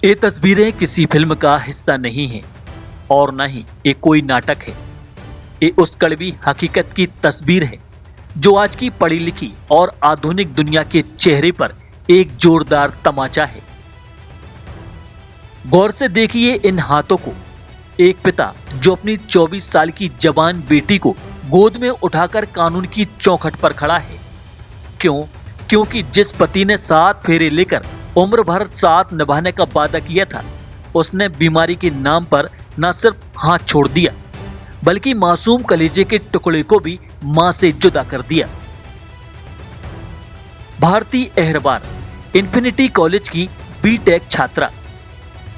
ये तस्वीरें किसी फिल्म का हिस्सा नहीं है और न ही ये कोई नाटक है। ये उस कड़वी हकीकत की तस्वीर है जो आज की पढ़ी लिखी और आधुनिक दुनिया के चेहरे पर एक जोरदार तमाचा है। गौर से देखिए इन हाथों को। एक पिता जो अपनी 24 साल की जवान बेटी को गोद में उठाकर कानून की चौखट पर खड़ा है। क्यों? क्योंकि जिस पति ने 7 फेरे लेकर उम्र भर साथ निभाने का वादा किया था, उसने बीमारी के नाम पर न सिर्फ हाथ छोड़ दिया बल्कि मासूम कलेजे के टुकड़े को भी मां से जुदा कर दिया। भारती अहरवार इन्फिनिटी कॉलेज की बीटेक छात्रा।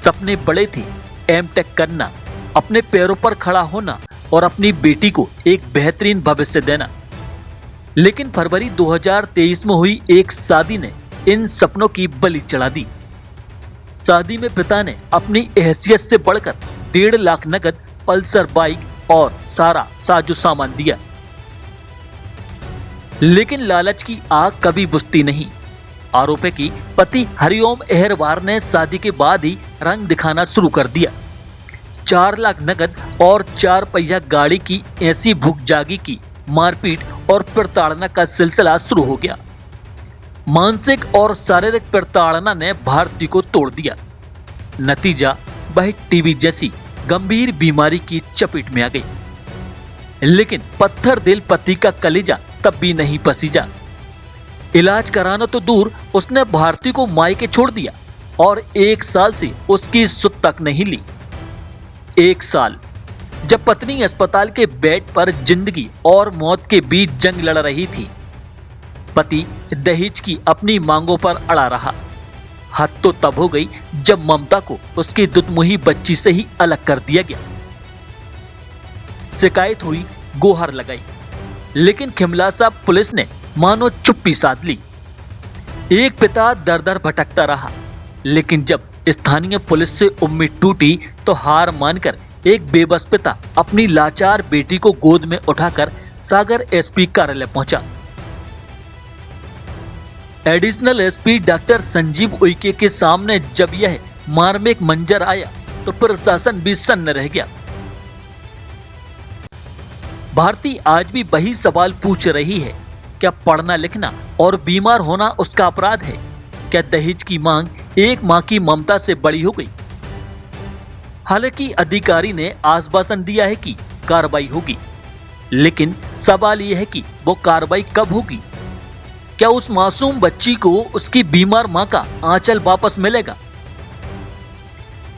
सपने बड़े थे, एमटेक करना, अपने पैरों पर खड़ा होना और अपनी बेटी को एक बेहतरीन भविष्य देना। लेकिन फरवरी 2023 में हुई एक शादी ने इन सपनों की बलि चढ़ा दी। शादी में पिता ने अपनी हैसियत से बढ़कर 1.5 लाख नकद, पल्सर बाइक और सारा साजो सामान दिया। लेकिन लालच की आग कभी बुझती नहीं। आरोप है कि पति हरिओम अहरवार ने शादी के बाद ही रंग दिखाना शुरू कर दिया। 4 लाख नकद और 4 पहिया गाड़ी की ऐसी भूख जागी की मारपीट और प्रताड़ना का सिलसिला शुरू हो गया। मानसिक और शारीरिक प्रताड़ना ने भारती को तोड़ दिया। नतीजा, वह टीबी जैसी गंभीर बीमारी की चपेट में आ गई। लेकिन पत्थर दिल पति का कलेजा तब भी नहीं पसीजा। इलाज कराना तो दूर, उसने भारती को मायके छोड़ दिया और 1 साल से उसकी सुध तक नहीं ली। 1 साल जब पत्नी अस्पताल के बेड पर जिंदगी और मौत के बीच जंग लड़ रही थी, पति दहेज की अपनी मांगों पर अड़ा रहा। हद तो तब हो गई जब ममता को उसकी दुधमुही बच्ची से ही अलग कर दिया गया। शिकायत हुई, गुहार लगाई, लेकिन खिमलासा पुलिस ने मानो चुप्पी साध ली। एक पिता दर दर भटकता रहा, लेकिन जब स्थानीय पुलिस से उम्मीद टूटी तो हार मानकर एक बेबस पिता अपनी लाचार बेटी को गोद में उठाकर सागर एसपी कार्यालय पहुंचा। Additional SP doctor Sanjeev Uikey के सामने जब यह मार्मिक मंजर आया तो प्रशासन भी सन्न रह गया। भारती आज भी वही सवाल पूछ रही है, क्या पढ़ना लिखना और बीमार होना उसका अपराध है? क्या दहेज की मांग एक मां की ममता से बड़ी हो गई? हालांकि अधिकारी ने आश्वासन दिया है कि कार्रवाई होगी, लेकिन सवाल यह है कि वो कार्रवाई कब होगी? क्या उस मासूम बच्ची को उसकी बीमार मां का आंचल वापस मिलेगा?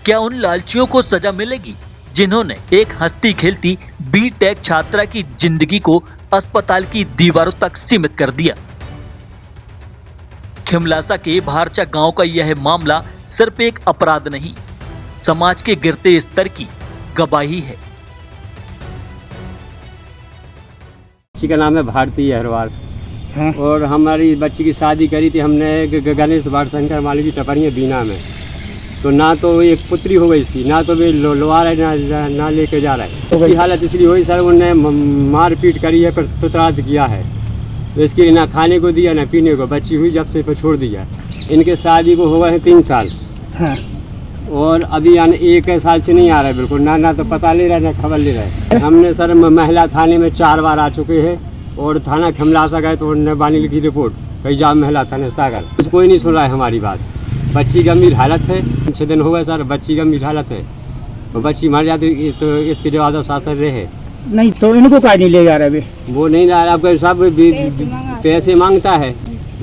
क्या उन लालचियों को सजा मिलेगी जिन्होंने एक हंसती खेलती बीटेक छात्रा की जिंदगी को अस्पताल की दीवारों तक सीमित कर दिया? खिमलासा के भारचा गांव का यह मामला सिर्फ एक अपराध नहीं, समाज के गिरते स्तर की गवाही है। बच्ची का नाम है भारती अहरवार। और हमारी बच्ची की शादी करी थी हमने गणेश भाट शंकर माली की टपरियाँ बीना में। तो ना तो एक पुत्री हो गई इसकी, ना तो वे लोआ रहा है ना लेके जा रहा है। इसकी हालत इसलिए हुई सर, उन्होंने मारपीट करी है, प्रताड़ित किया है। तो इसके ना खाने को दिया ना पीने को। बच्ची हुई जब से छोड़ दिया। इनके शादी को हो गए हैं 3 साल। और अभी 1 साल से नहीं आ रहा है बिल्कुल, ना तो पता ले रहा है ना खबर ले रहा है। हमने सर महिला थाने में 4 बार आ चुके हैं और थाना खिमलासा गए तो उन्होंने बानी लिखी रिपोर्ट, कहीं जाम महिला थाने सागर। कुछ कोई नहीं सुन रहा है हमारी बात। बच्ची गंभीर हालत है, 6 दिन हो गए सर, बच्ची गंभीर हालत है। तो बच्ची मर जाती तो इसके जवाब शासन रहे नहीं, तो इनको कहा नहीं ले जा रहा है? वो नहीं जा रहा, आपको सब पैसे मांगता है।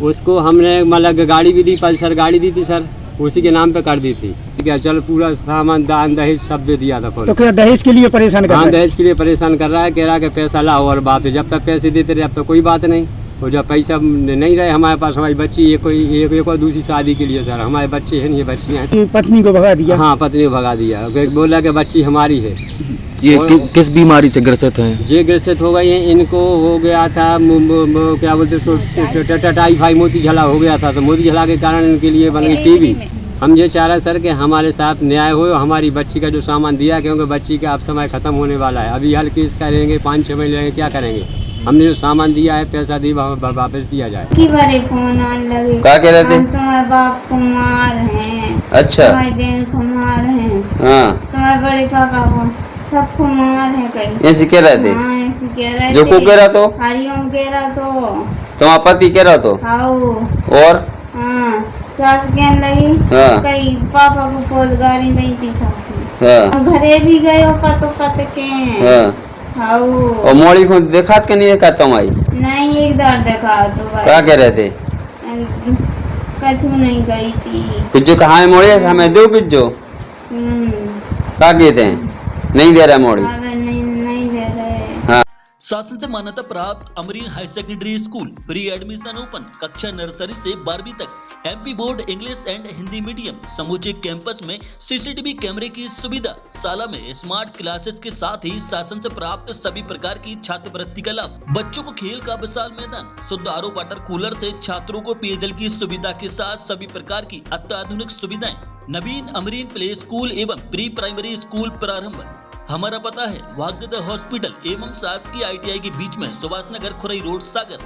उसको हमने मतलब गाड़ी भी दी, पल्सर गाड़ी दी थी सर, उसी के नाम पे कर दी थी। क्या चल पूरा सामान दान दहेज सब दे दिया था। तो क्या दहेज के लिए परेशान कर रहा है? दहेज के लिए परेशान कर रहा है, कह रहा है कि पैसा लाओ और बात है। जब तक पैसे देते रहे अब तो कोई बात नहीं। और जब पैसा नहीं रहे हमारे पास, हमारी बच्ची एक और दूसरी शादी के लिए सर, हमारे बच्चे हैं नहीं, बच्चियाँ हैं। पत्नी को भगा दिया? हाँ, पत्नी को भगा दिया, बोला कि बच्ची हमारी है। ये किस बीमारी से ग्रसित हैं? ये ग्रसित हो गई है, इनको हो गया था क्या बोलते उसको टाइफाइड, मोती झला हो गया था। तो मोती झला के कारण इनके लिए बन गई टीबी। हम ये चाह रहे सर कि हमारे साथ न्याय हो, हमारी बच्ची का जो सामान दिया, क्योंकि बच्ची का अब समय खत्म होने वाला है। अभी हल केस करेंगे, 5-6 महीने लगेंगे, क्या करेंगे? हमने जो सामान दिया है पैसा दे वापस दिया जाए। की बड़े फोन आने लगे। क्या कह रहे थे? हम तुम्हारे बाप कुमार हैं, अच्छा। तुम्हारी बहन कुमार हैं, हाँ, तुम्हारे बड़े पापा को सब कुमार हैं कहीं। ऐसे कह रहे थे? हाँ ऐसे कह रहे जो थे। को कह रहा तो? हरिओम कह रहा तो। तुम्हारा पति कह रहा तो? आओ। और? हाँ सास कहने लगी। हाँ। कहीं पापा को पोलगारी नहीं थी सास में। हाँ। घरे भी गए हो पतो पत के। हाँ। आओ। और मोड़ी को देखा कि नहीं देखा तुम्हारी? नहीं एक बार देखा तो भाई। क्या कह रहे थे? कछु नहीं गई थी। कुछ जो कहा है मोड़ी हमें दो कुछ जो क्या कहते हैं नहीं दे रहा मोड़ी। नहीं दे रहे। शासन से मान्यता प्राप्त Amreen high secondary school pre admission open कक्षा नर्सरी से 12वीं तक MP board English and Hindi medium समूचे कैंपस में सीसीटीवी कैमरे की सुविधा, शाला में स्मार्ट क्लासेस के साथ ही शासन से प्राप्त सभी प्रकार की छात्रवृत्ति का लाभ, बच्चों को खेल का विशाल मैदान, शुद्ध आरओ वाटर कूलर से छात्रों को पेयजल की सुविधा के साथ सभी प्रकार की अत्याधुनिक सुविधाएं। नवीन अमरीन प्ले स्कूल एवं प्री प्राइमरी स्कूल प्रारंभ। हमारा पता है वाग्देव हॉस्पिटल एवं शासकीय ITI के बीच में सुभाष नगर खुरई रोड सागर।